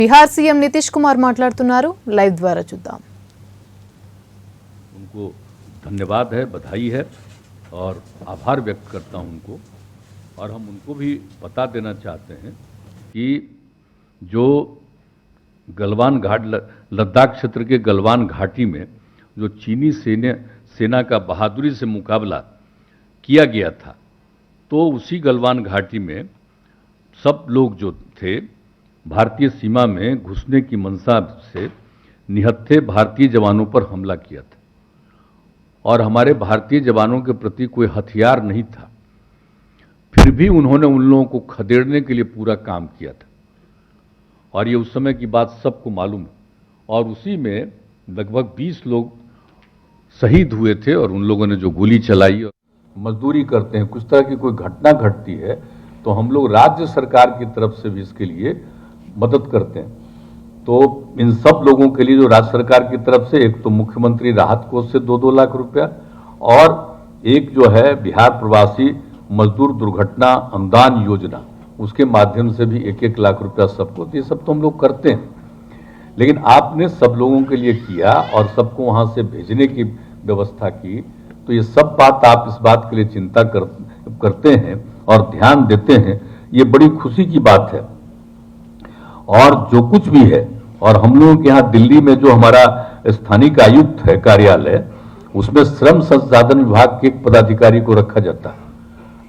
Bihar CM Nitish Kumar మాట్లాడుతున్నారు live ద్వారా చూద్దాం। उनको धन्यवाद है, बधाई है और आभार व्यक्त करता हूं उनको। और हम उनको भी बता देना चाहते हैं कि जो गलवान घाट लद्दाख क्षेत्र के गलवान घाटी में जो चीनी सेना का बहादुरी से मुकाबला किया गया था, तो उसी गलवान घाटी में सब लोग जो थे भारतीय सीमा में घुसने की मंशा से निहत्थे भारतीय जवानों पर हमला किया था और हमारे भारतीय जवानों के प्रति कोई हथियार नहीं था, फिर भी उन्होंने उन लोगों को खदेड़ने के लिए पूरा काम किया था। और ये उस समय की बात सबको मालूम है। और उसी में लगभग 20 लोग शहीद हुए थे और उन लोगों ने जो गोली चलाई। मजदूरी करते हैं, कुछ तरह की कोई घटना घटती है तो हम लोग राज्य सरकार की तरफ से भी इसके लिए मदद करते हैं। तो इन सब लोगों के लिए जो राज्य सरकार की तरफ से एक तो मुख्यमंत्री राहत कोष से 2-2 लाख रुपया और एक जो है बिहार प्रवासी मजदूर दुर्घटना अनुदान योजना, उसके माध्यम से भी 1-1 लाख रुपया सबको, ये सब तो हम लोग करते हैं। लेकिन आपने सब लोगों के लिए किया और सबको वहां से भेजने की व्यवस्था की, तो ये सब बात आप इस बात के लिए चिंता करते हैं और ध्यान देते हैं, ये बड़ी खुशी की बात है। और जो कुछ भी है, और हम लोगों के यहाँ दिल्ली में जो हमारा स्थानिक आयुक्त है कार्यालय, उसमें श्रम संसाधन विभाग के एक पदाधिकारी को रखा जाता है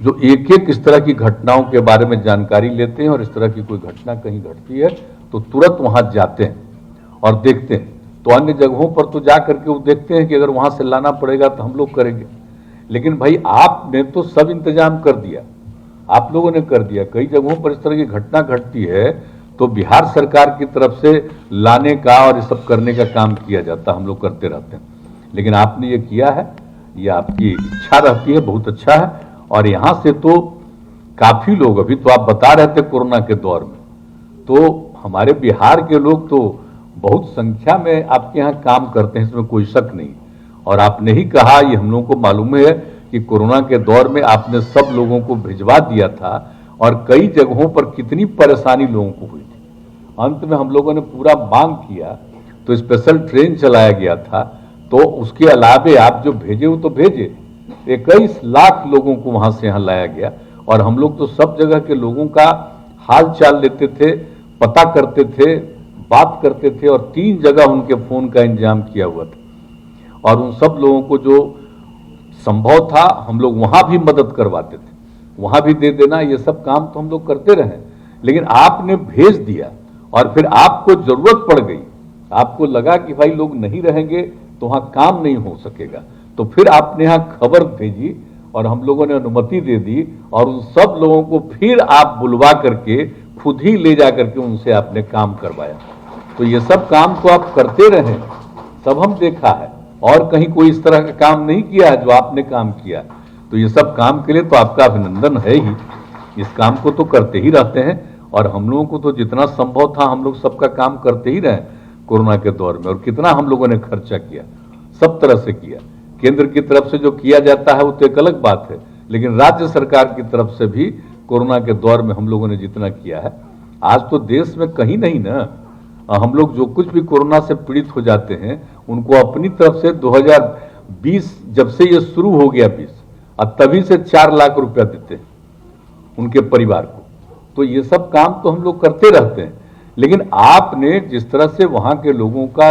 जो एक एक इस तरह की घटनाओं के बारे में जानकारी लेते हैं और इस तरह की कोई घटना कहीं घटती है तो तुरंत वहां जाते हैं और देखते हैं। तो अन्य जगहों पर तो जा करके वो देखते हैं कि अगर वहां से लाना पड़ेगा तो हम लोग करेंगे, लेकिन भाई आपने तो सब इंतजाम कर दिया, आप लोगों ने कर दिया। कई जगहों पर इस तरह की घटना घटती है तो बिहार सरकार की तरफ से लाने का और ये सब करने का काम किया जाता, हम लोग करते रहते हैं। लेकिन आपने ये किया है, ये आपकी इच्छा रहती है, बहुत अच्छा है। और यहाँ से तो काफी लोग, अभी तो आप बता रहे थे कोरोना के दौर में, तो हमारे बिहार के लोग तो बहुत संख्या में आपके यहाँ काम करते हैं, इसमें कोई शक नहीं। और आपने ही कहा, ये हम लोगों को मालूम है कि कोरोना के दौर में आपने सब लोगों को भिजवा दिया था और कई जगहों पर कितनी परेशानी लोगों को हुई थी। अंत में हम लोगों ने पूरा मांग किया तो स्पेशल ट्रेन चलाया गया था। तो उसके अलावे आप जो भेजे वो तो भेजे, 21 लाख लोगों को वहां से यहाँ लाया गया। और हम लोग तो सब जगह के लोगों का हाल चाल लेते थे, पता करते थे, बात करते थे और 3 जगह उनके फोन का इंतजाम किया हुआ था। और उन सब लोगों को जो संभव था हम लोग वहां भी मदद करवाते थे, वहां भी दे देना, ये सब काम तो हम लोग करते रहे। लेकिन आपने भेज दिया और फिर आपको जरूरत पड़ गई, आपको लगा कि भाई लोग नहीं रहेंगे तो वहां काम नहीं हो सकेगा, तो फिर आपने यहाँ खबर भेजी और हम लोगों ने अनुमति दे दी और उन सब लोगों को फिर आप बुलवा करके खुद ही ले जा करके उनसे आपने काम करवाया। तो ये सब काम तो आप करते रहे, सब हम देखा है, और कहीं कोई इस तरह का काम नहीं किया है जो आपने काम किया। तो ये सब काम के लिए तो आपका अभिनंदन है ही, इस काम को तो करते ही रहते हैं। और हम लोगों को तो जितना संभव था हम लोग सबका काम करते ही रहे कोरोना के दौर में। और कितना हम लोगों ने खर्चा किया, सब तरह से किया। केंद्र की तरफ से जो किया जाता है वो तो एक अलग बात है, लेकिन राज्य सरकार की तरफ से भी कोरोना के दौर में हम लोगों ने जितना किया है, आज तो देश में कहीं नहीं ना, हम लोग जो कुछ भी कोरोना से पीड़ित हो जाते हैं उनको अपनी तरफ से 2020 जब से ये शुरू हो गया 20 अब तभी से 4 लाख रुपया देते हैं उनके परिवार को। तो ये सब काम तो हम लोग करते रहते हैं। लेकिन आपने जिस तरह से वहां के लोगों का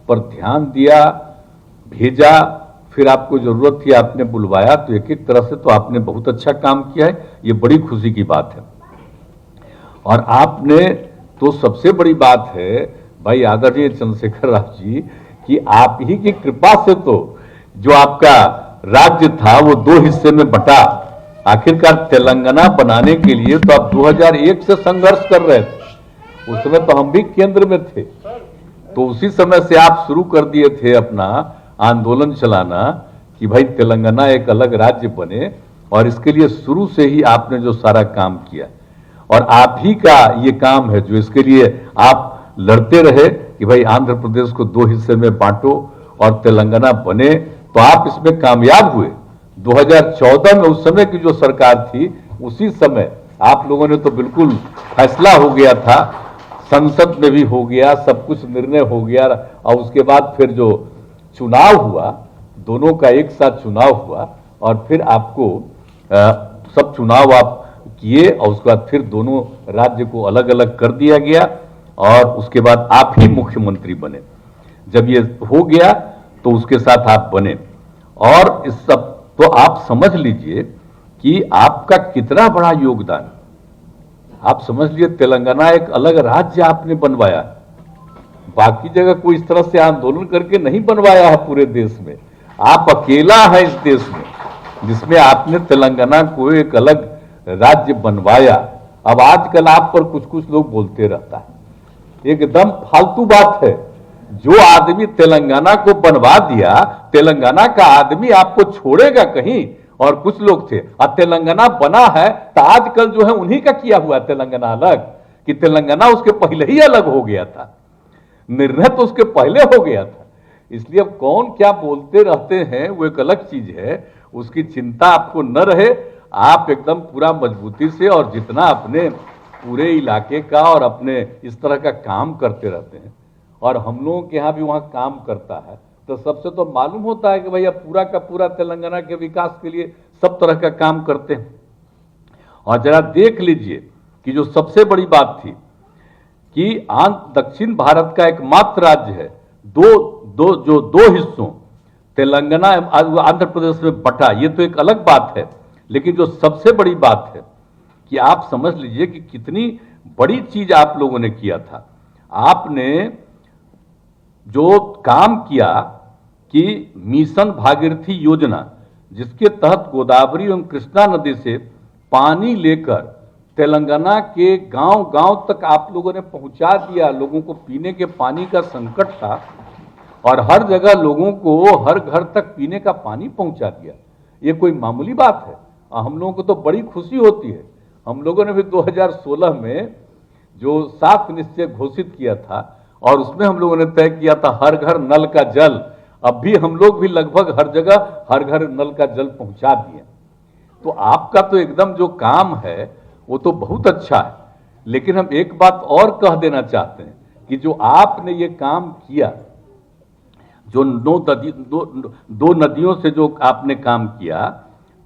पर ध्यान दिया, भेजा, फिर आपको जरूरत थी आपने बुलवाया, तो एक एक तरह से तो आपने बहुत अच्छा काम किया है, ये बड़ी खुशी की बात है। और आपने तो सबसे बड़ी बात है भाई आदरणीय चंद्रशेखर राव जी कि आप ही की कृपा से तो जो आपका राज्य था वो 2 हिस्से में बटा। आखिरकार तेलंगाना बनाने के लिए तो आप 2001 से संघर्ष कर रहे थे, उस समय तो हम भी केंद्र में थे, तो उसी समय से आप शुरू कर दिए थे अपना आंदोलन चलाना कि भाई तेलंगाना एक अलग राज्य बने। और इसके लिए शुरू से ही आपने जो सारा काम किया, और आप ही का ये काम है जो इसके लिए आप लड़ते रहे कि भाई आंध्र प्रदेश को 2 हिस्से में बांटो और तेलंगाना बने, तो आप इसमें कामयाब हुए। 2014 में उस समय की जो सरकार थी, उसी समय आप लोगों ने तो बिल्कुल फैसला हो गया था संसद में भी हो गया, सब कुछ निर्णय हो गया, और उसके बाद फिर जो चुनाव हुआ, दोनों का एक साथ चुनाव हुआ, और फिर आपको सब चुनाव आप किए, और उसके बाद फिर दोनों राज्य को अलग अलग कर दिया गया, और उसके बाद आप ही मुख्यमंत्री बने। जब ये हो गया तो उसके साथ आप बने, और इस सब तो आप समझ लीजिए कि आपका कितना बड़ा योगदान। आप समझ लीजिए तेलंगाना एक अलग राज्य आपने बनवाया, बाकी जगह कोई इस तरह से आंदोलन करके नहीं बनवाया है पूरे देश में। आप अकेला है इस देश में जिसमें आपने तेलंगाना को एक अलग राज्य बनवाया। अब आजकल आप पर कुछ कुछ लोग बोलते रहता है, एकदम फालतू बात है। जो आदमी तेलंगाना को बनवा दिया, तेलंगाना का आदमी आपको छोड़ेगा कहीं? और कुछ लोग थे, अब तेलंगाना बना है तो आजकल जो है उन्हीं का किया हुआ तेलंगाना अलग, कि तेलंगाना उसके पहले ही अलग हो गया था, निर्णय तो उसके पहले हो गया था। इसलिए अब कौन क्या बोलते रहते हैं वो एक अलग चीज है, उसकी चिंता आपको न रहे। आप एकदम पूरा मजबूती से, और जितना अपने पूरे इलाके का और अपने इस तरह का काम करते रहते हैं, और हम लोगों के यहाँ भी वहाँ काम करता है, तो सबसे तो मालूम होता है कि भैया पूरा का पूरा तेलंगाना के विकास के लिए सब तरह का काम करते हैं। और जरा देख लीजिए कि जो सबसे बड़ी बात थी कि दक्षिण भारत का एकमात्र राज्य है दो हिस्सों तेलंगाना आंध्र प्रदेश में बटा, ये तो एक अलग बात है। लेकिन जो सबसे बड़ी बात है कि आप समझ लीजिए कि कितनी बड़ी चीज आप लोगों ने किया था। आपने जो काम किया कि मिशन भागीरथी योजना, जिसके तहत गोदावरी एवं कृष्णा नदी से पानी लेकर तेलंगाना के गांव गांव तक आप लोगों ने पहुंचा दिया। लोगों को पीने के पानी का संकट था, और हर जगह लोगों को हर घर तक पीने का पानी पहुंचा दिया। ये कोई मामूली बात है? हम लोगों को तो बड़ी खुशी होती है। हम लोगों ने भी 2016 में जो 7 निश्चय घोषित किया था, और उसमें हम लोगों ने तय किया था हर घर नल का जल। अब भी हम लोग भी लगभग हर जगह हर घर नल का जल पहुंचा दिए। तो आपका तो एकदम जो काम है वो तो बहुत अच्छा है। लेकिन हम एक बात और कह देना चाहते हैं कि जो आपने ये काम किया, जो दो नदियों से जो आपने काम किया,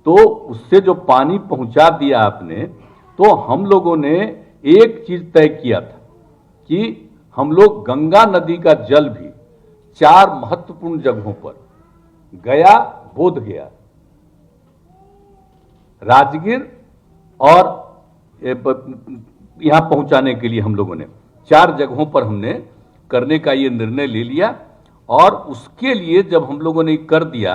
तो उससे जो पानी पहुंचा दिया आपने, तो हम लोगों ने एक चीज तय किया था कि हम लोग गंगा नदी का जल भी 4 महत्वपूर्ण जगहों पर, गया, बोधगया, राजगीर और यहां पहुंचाने के लिए हम लोगों ने 4 जगहों पर हमने करने का ये निर्णय ले लिया। और उसके लिए जब हम लोगों ने कर दिया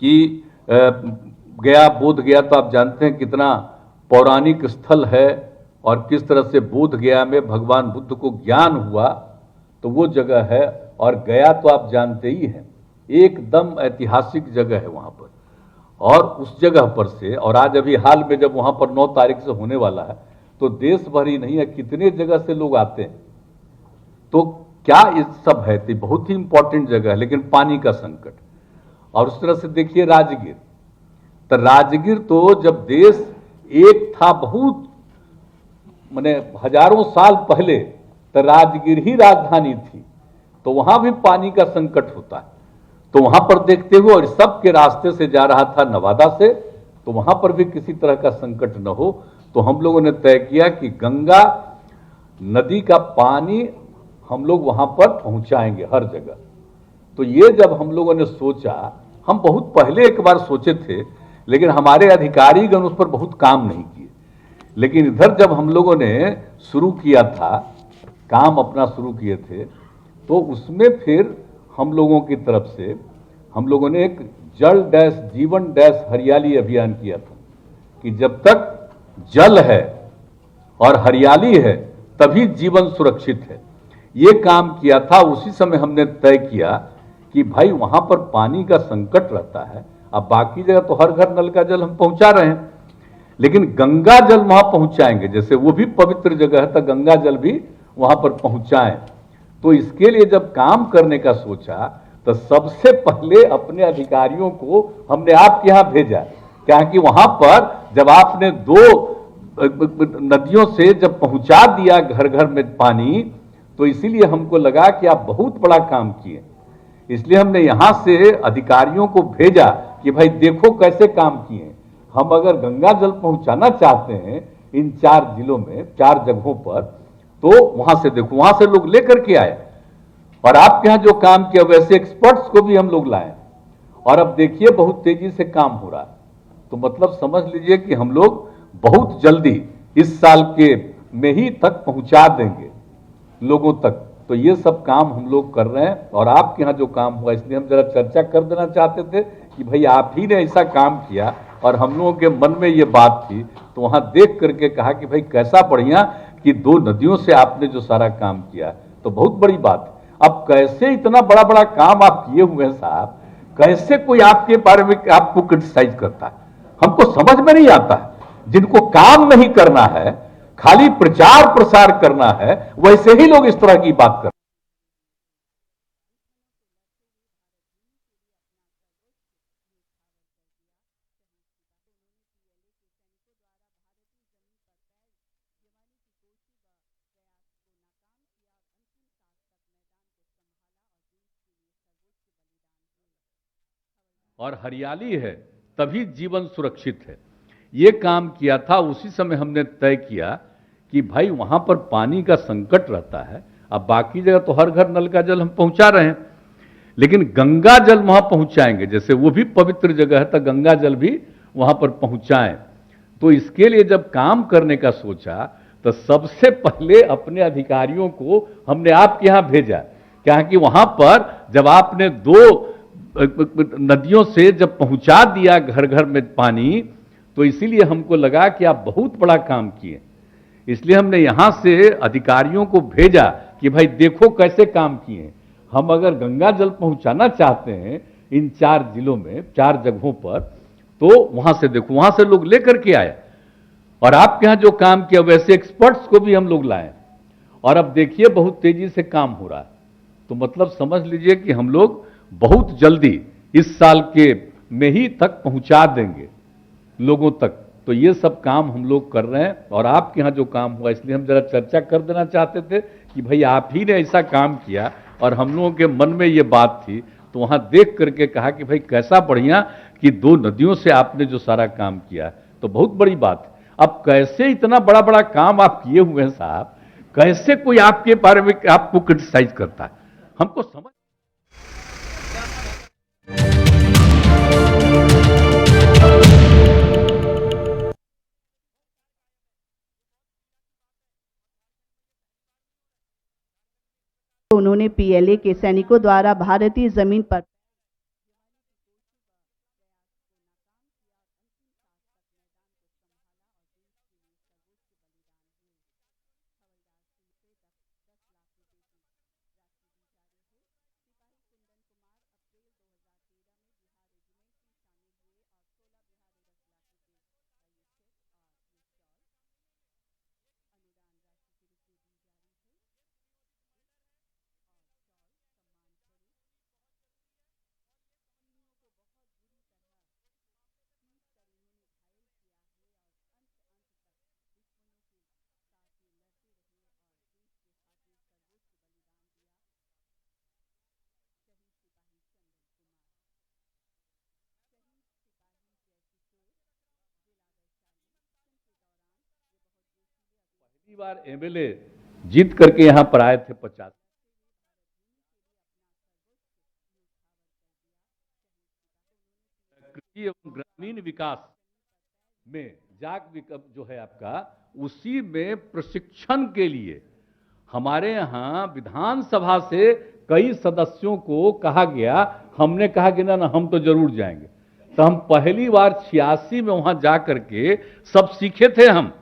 कि गया, बोधगया, तो आप जानते हैं कितना पौराणिक स्थल है, और किस तरह से बोधगया में भगवान बुद्ध को ज्ञान हुआ, तो वो जगह है। और गया तो आप जानते ही हैं, एकदम ऐतिहासिक जगह है वहां पर। और उस जगह पर से, और आज अभी हाल में जब वहां पर 9 तारीख से होने वाला है, तो देश भर ही नहीं है, कितने जगह से लोग आते हैं। तो क्या ये सब है? तो बहुत ही इंपॉर्टेंट जगह है, लेकिन पानी का संकट। और उस तरह से देखिए राजगीर, तो राजगीर तो जब देश एक था, बहुत माने हजारों साल पहले, तो राजगीर ही राजधानी थी, तो वहां भी पानी का संकट होता है। तो वहां पर देखते हुए, और सब के रास्ते से जा रहा था नवादा से, तो वहां पर भी किसी तरह का संकट न हो, तो हम लोगों ने तय किया कि गंगा नदी का पानी हम लोग वहां पर पहुंचाएंगे हर जगह। तो ये जब हम लोगों ने सोचा, हम बहुत पहले एक बार सोचे थे, लेकिन हमारे अधिकारीगण उस पर बहुत काम नहीं किए। लेकिन इधर जब हम लोगों ने शुरू किया था, काम अपना शुरू किए थे, तो उसमें फिर हम लोगों की तरफ से हम लोगों ने एक जल डैश जीवन डैश हरियाली अभियान किया था, कि जब तक जल है और हरियाली है तभी जीवन सुरक्षित है। ये काम किया था। उसी समय हमने तय किया कि भाई वहां पर पानी का संकट रहता है। अब बाकी जगह तो हर घर नल का जल हम पहुंचा रहे हैं, लेकिन गंगा जल वहां पहुंचाएंगे, जैसे वो भी पवित्र जगह है, तो गंगा जल भी वहां पर पहुंचाएं। तो इसके लिए जब काम करने का सोचा, तो सबसे पहले अपने अधिकारियों को हमने आपके यहां भेजा, क्योंकि वहां पर जब आपने 2 नदियों से जब पहुंचा दिया घर घर में पानी, तो इसीलिए हमको लगा कि आप बहुत बड़ा काम किए। इसलिए हमने यहां से अधिकारियों को भेजा कि भाई देखो कैसे काम किए। हम अगर गंगा जल पहुंचाना चाहते हैं इन 4 जिलों में, 4 जगहों पर, तो वहां से देखो, वहां से लोग लेकर के आए। और आपके यहां जो काम किया वैसे एक्सपर्ट्स को भी हम लोग लाए, और अब देखिए बहुत तेजी से काम हो रहा है। तो मतलब समझ लीजिए कि हम लोग बहुत जल्दी इस साल के में ही तक पहुंचा देंगे लोगों तक। तो ये सब काम हम लोग कर रहे हैं, और आपके यहाँ जो काम हुआ इसलिए हम जरा चर्चा कर देना चाहते थे कि भाई आप ही ने ऐसा काम किया, और हम लोगों के मन में ये बात थी। तो वहां देख करके कहा कि भाई कैसा बढ़िया कि 2 नदियों से आपने जो सारा काम किया, तो बहुत बड़ी बात है। अब कैसे इतना बड़ा बड़ा काम आप किए हुए हैं साहब, कैसे कोई आपके बारे में आपको क्रिटिसाइज करता है, हमको समझ में नहीं आता है। जिनको काम नहीं करना है, खाली प्रचार प्रसार करना है, वैसे ही लोग इस तरह की बात करते हैं। और हरियाली है तभी जीवन सुरक्षित है। ये काम किया था, उसी समय हमने तय किया कि भाई वहां पर पानी का संकट रहता है। अब बाकी जगह तो हर घर नल का जल हम पहुंचा रहे हैं, लेकिन गंगा जल वहां पहुंचाएंगे, जैसे वो भी पवित्र जगह है, तो गंगा जल भी वहां पर पहुंचाएं। तो इसके लिए जब काम करने का सोचा, तो सबसे पहले अपने अधिकारियों को हमने आपके यहां भेजा, क्या कि वहां पर जब आपने 2 नदियों से जब पहुंचा दिया घर घर में पानी, तो इसीलिए हमको लगा कि आप बहुत बड़ा काम किए। इसलिए हमने यहां से अधिकारियों को भेजा कि भाई देखो कैसे काम किए। हम अगर गंगा जल पहुंचाना चाहते हैं इन 4 जिलों में, 4 जगहों पर, तो वहां से देखो, वहां से लोग लेकर के आए। और आपके यहां जो काम किया वैसे एक्सपर्ट्स को भी हम लोग लाए, और अब देखिए बहुत तेजी से काम हो रहा है। तो मतलब समझ लीजिए कि हम लोग बहुत जल्दी इस साल के में ही तक पहुंचा देंगे लोगों तक। तो ये सब काम हम लोग कर रहे हैं, और आपके यहाँ जो काम हुआ इसलिए हम जरा चर्चा कर देना चाहते थे कि भाई आप ही ने ऐसा काम किया, और हम लोगों के मन में ये बात थी। तो वहां देख करके कहा कि भाई कैसा बढ़िया कि 2 नदियों से आपने जो सारा काम किया, तो बहुत बड़ी बात है। अब कैसे इतना बड़ा बड़ा काम आप किए हुए हैं साहब, कैसे कोई आपके बारे में आपको क्रिटिसाइज करता है, हमको समझ। उन्होंने पीएलए के सैनिकों द्वारा भारतीय जमीन पर पहली बार एमएलए जीत करके यहां पर आए थे 50। कृषि एवं ग्रामीण विकास में जाग जो है आपका, उसी में प्रशिक्षण के लिए हमारे यहां विधानसभा से कई सदस्यों को कहा गया। हमने कहा कि ना ना हम तो जरूर जाएंगे। तो हम पहली बार 86 में वहां जा करके सब सीखे थे हम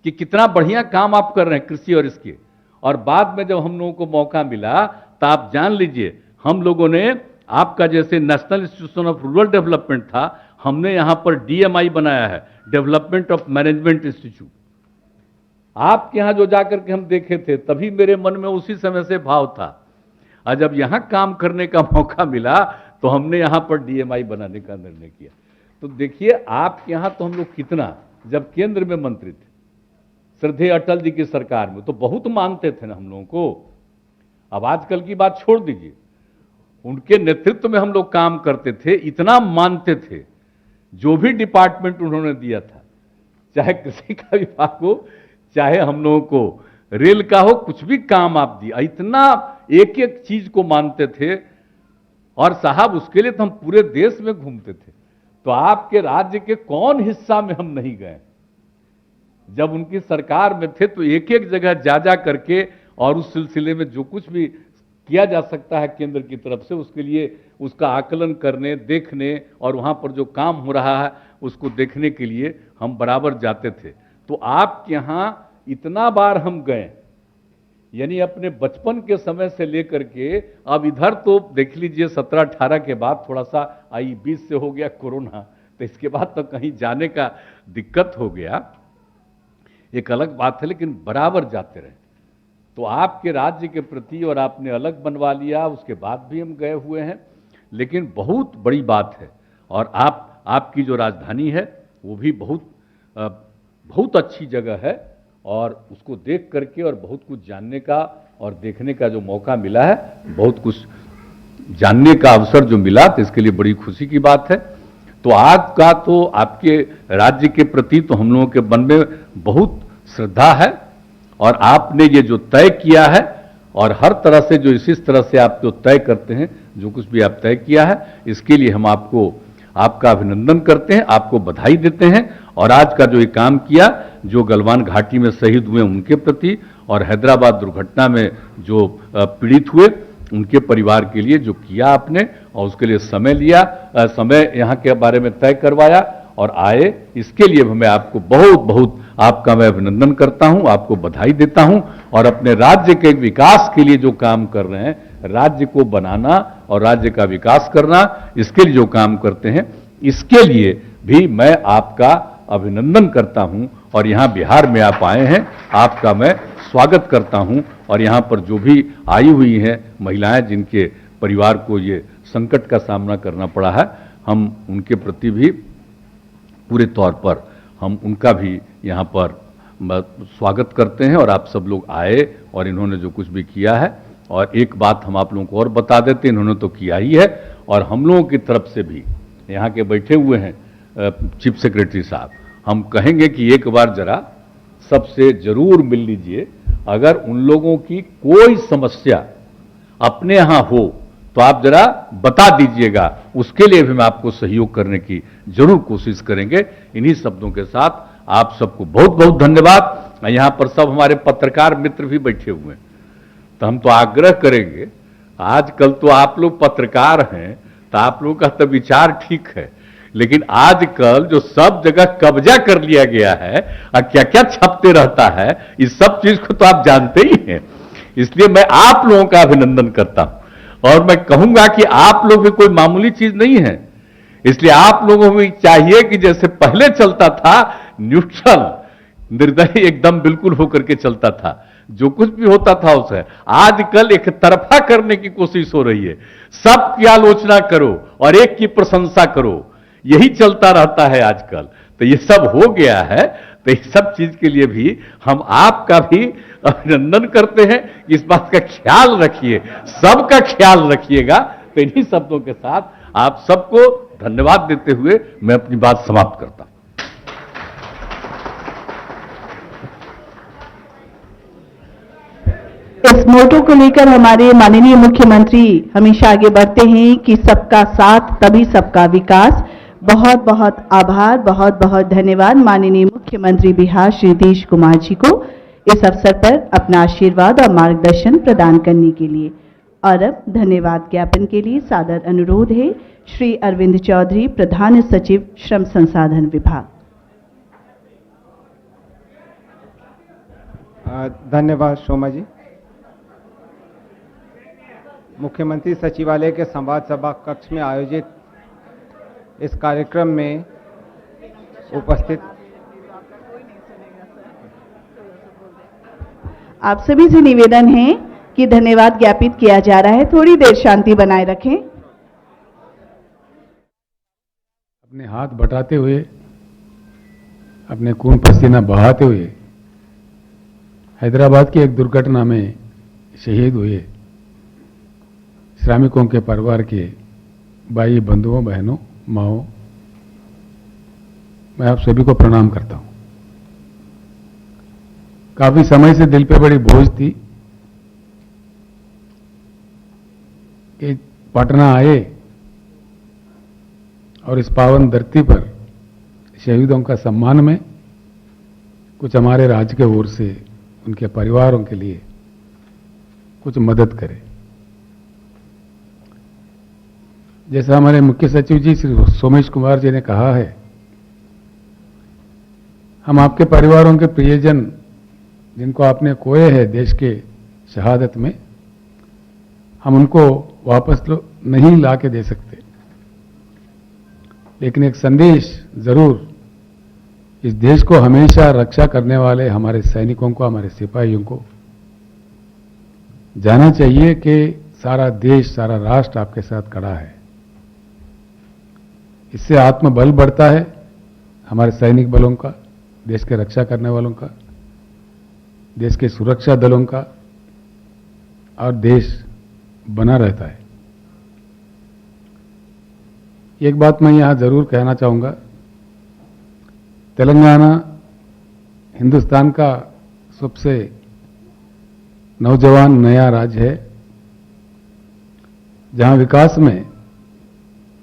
कि कितना बढ़िया काम आप कर रहे हैं कृषि और इसके। और बाद में जब हम लोगों को मौका मिला, तो आप जान लीजिए हम लोगों ने आपका जैसे national institution of rural development था, हमने यहां पर डीएमआई बनाया है, डेवलपमेंट ऑफ मैनेजमेंट इंस्टीट्यूट। आपके यहां जो जाकर के हम देखे थे, तभी मेरे मन में उसी समय से भाव था। और जब यहां काम करने का मौका मिला, तो हमने यहां पर डीएमआई बनाने का निर्णय किया। तो देखिए आपके यहां तो हम लोग कितना, जब केंद्र में मंत्री थे, श्रद्धेय अटल जी की सरकार में तो बहुत मानते थे ना हम लोगों को। अब आजकल की बात छोड़ दीजिए, उनके नेतृत्व में हम लोग काम करते थे, इतना मानते थे। जो भी डिपार्टमेंट उन्होंने दिया था, चाहे कृषि का विभाग हो, चाहे हम लोगों को रेल का हो, कुछ भी काम आप दिया, इतना एक एक चीज को मानते थे। और साहब उसके लिए तो हम पूरे देश में घूमते थे। तो आपके राज्य के कौन हिस्सा में हम नहीं गए? जब उनकी सरकार में थे तो एक एक जगह जा जा करके और उस सिलसिले में जो कुछ भी किया जा सकता है केंद्र की तरफ से, उसके लिए उसका आकलन करने, देखने और वहां पर जो काम हो रहा है उसको देखने के लिए हम बराबर जाते थे। तो आपके यहां इतना बार हम गए, यानी अपने बचपन के समय से लेकर के अब इधर तो देख लीजिए 17-18 के बाद थोड़ा सा 20 से हो गया कोरोना, तो इसके बाद तो कहीं जाने का दिक्कत हो गया, एक अलग बात है, लेकिन बराबर जाते रहे। तो आपके राज्य के प्रति और आपने अलग बनवा लिया, उसके बाद भी हम गए हुए हैं। लेकिन बहुत बड़ी बात है, और आपकी जो राजधानी है वो भी बहुत अच्छी जगह है, और उसको देख करके और बहुत कुछ जानने का और देखने का जो मौका मिला है, बहुत कुछ जानने का अवसर जो मिला, तो इसके लिए बड़ी खुशी की बात है। तो आज का तो आपके राज्य के प्रति तो हम लोगों के मन में बहुत श्रद्धा है, और आपने ये जो तय किया है, और हर तरह से जो इसी तरह से आप जो तय करते हैं, जो कुछ भी आप तय किया है, इसके लिए हम आपका अभिनंदन करते हैं, आपको बधाई देते हैं। और आज का जो ये काम किया, जो गलवान घाटी में शहीद हुए उनके प्रति, और हैदराबाद दुर्घटना में जो पीड़ित हुए उनके परिवार के लिए जो किया आपने, और उसके लिए समय लिया, समय यहाँ के बारे में तय करवाया और आए, इसके लिए मैं आपको बहुत बहुत आपका मैं अभिनंदन करता हूं, आपको बधाई देता हूं। और अपने राज्य के विकास के लिए जो काम कर रहे हैं, राज्य को बनाना और राज्य का विकास करना, इसके लिए जो काम करते हैं, इसके लिए भी मैं आपका अभिनंदन करता हूं। और यहां बिहार में आप आए हैं, आपका मैं स्वागत करता हूं। और यहां पर जो भी आई हुई हैं महिलाएं, जिनके परिवार को ये संकट का सामना करना पड़ा है, हम उनके प्रति भी पूरे तौर पर हम उनका भी यहाँ पर स्वागत करते हैं। और आप सब लोग आए और इन्होंने जो कुछ भी किया है, और एक बात हम आप लोगों को और बता देते, इन्होंने तो किया ही है, और हम लोगों की तरफ से भी यहाँ के बैठे हुए हैं चीफ सेक्रेटरी साहब, हम कहेंगे कि एक बार जरा सबसे जरूर मिल लीजिए। अगर उन लोगों की कोई समस्या अपने यहाँ हो तो आप जरा बता दीजिएगा, उसके लिए भी मैं आपको सहयोग करने की जरूर कोशिश करेंगे। इन्हीं शब्दों के साथ आप सबको बहुत बहुत धन्यवाद। यहाँ पर सब हमारे पत्रकार मित्र भी बैठे हुए हैं, तो हम तो आग्रह करेंगे, आजकल तो आप लोग पत्रकार हैं तो आप लोगों का तो विचार ठीक है, लेकिन आजकल जो सब जगह कब्जा कर लिया गया है और क्या क्या छपते रहता है, इस सब चीज को तो आप जानते ही हैं। इसलिए मैं आप लोगों का अभिनंदन करता हूं, और मैं कहूंगा कि आप लोग भी कोई मामूली चीज नहीं है। इसलिए आप लोगों को भी चाहिए कि जैसे पहले चलता था, न्यूट्रल, निर्दयी एकदम बिल्कुल होकर के चलता था, जो कुछ भी होता था उसे आजकल एक तरफा करने की कोशिश हो रही है। सबकी आलोचना करो और एक की प्रशंसा करो, यही चलता रहता है आजकल। तो ये सब हो गया है, तो इस सब चीज के लिए भी हम आपका भी अभिनंदन करते हैं। इस बात का ख्याल रखिए, सबका ख्याल रखिएगा। तो इन्हीं शब्दों के साथ आप सबको धन्यवाद देते हुए मैं अपनी बात समाप्त करता हूं। इस मोटो को लेकर हमारे माननीय मुख्यमंत्री हमेशा आगे बढ़ते हैं कि सबका साथ तभी सबका विकास। बहुत बहुत आभार, बहुत बहुत धन्यवाद माननीय मुख्यमंत्री बिहार श्री नीतीश कुमार जी को इस अवसर पर अपना आशीर्वाद और मार्गदर्शन प्रदान करने के लिए। और अब धन्यवाद ज्ञापन के लिए सादर अनुरोध है श्री अरविंद चौधरी, प्रधान सचिव श्रम संसाधन विभाग। धन्यवाद शोमा जी। मुख्यमंत्री सचिवालय के संवाद सभा कक्ष में आयोजित इस कार्यक्रम में उपस्थित आप सभी से निवेदन है कि धन्यवाद ज्ञापित किया जा रहा है, थोड़ी देर शांति बनाए रखें। अपने हाथ बटाते हुए, अपने खून पसीना बहाते हुए हैदराबाद की एक दुर्घटना में शहीद हुए श्रमिकों के परिवार के भाई बंधुओं बहनों माओ, मैं आप सभी को प्रणाम करता हूं। काफी समय से दिल पे बड़ी बोझ थी कि पटना आए और इस पावन धरती पर शहीदों का सम्मान में कुछ हमारे राज्य के ओर से उनके परिवारों के लिए कुछ मदद करें। जैसा हमारे मुख्य सचिव जी श्री सोमेश कुमार जी ने कहा है, हम आपके परिवारों के प्रियजन जिनको आपने खोए हैं देश के शहादत में, हम उनको वापस नहीं ला के दे सकते, लेकिन एक संदेश जरूर इस देश को हमेशा रक्षा करने वाले हमारे सैनिकों को, हमारे सिपाहियों को जाना चाहिए कि सारा देश, सारा राष्ट्र आपके साथ खड़ा है। इससे आत्मबल बढ़ता है हमारे सैनिक बलों का, देश के रक्षा करने वालों का, देश के सुरक्षा दलों का, और देश बना रहता है। एक बात मैं यहां जरूर कहना चाहूंगा, तेलंगाना हिंदुस्तान का सबसे नौजवान नया राज्य है, जहां विकास में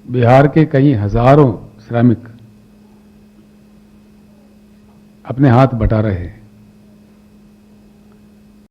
बिहार के कई हजारों श्रमिक अपने हाथ बटा रहे हैं।